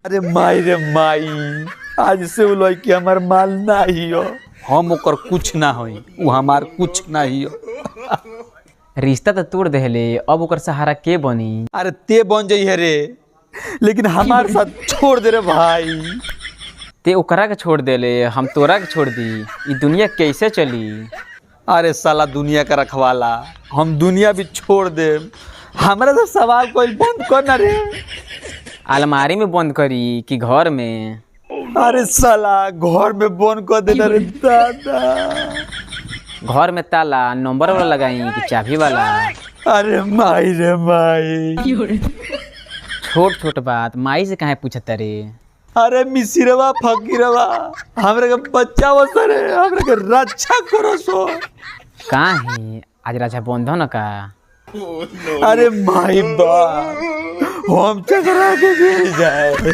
अरे माई रे माई, आज से वो लड़की हमार माल ना ही हो, हम ओकर कुछ ना होई, वो हमार कुछ ना ही हो। रिश्ता तो तोड़ देले, अब ओकर सहारा के बनी? अरे ते बन जाई है रे, लेकिन हमार साथ छोड़ दे रे भाई। ते ओकरा के छोड़ देले, हम तोरा के छोड़ दी, ये दुनिया कैसे चली? अरे साला दुनिया का रखवाला, हम दुनिया भी छोड़ दे, हमारा तो सवाल कोई बंद कर ना रे। अलमारी में बंद करी कि घर में? अरे साला घर में बंद कर देना रे दादा। घर में ताला नंबर वाला लगाई कि चाबी वाला? अरे माई रे माई, छोट छोट बात माई से काहे पूछत रे? अरे मिसिरवा फकीरवा, हमरे के बच्चा वसरे, हमरे के रक्षा करो सो। काहे आज राजा बंधन का? अरे माई बा, हम चकरा के गिर जाए।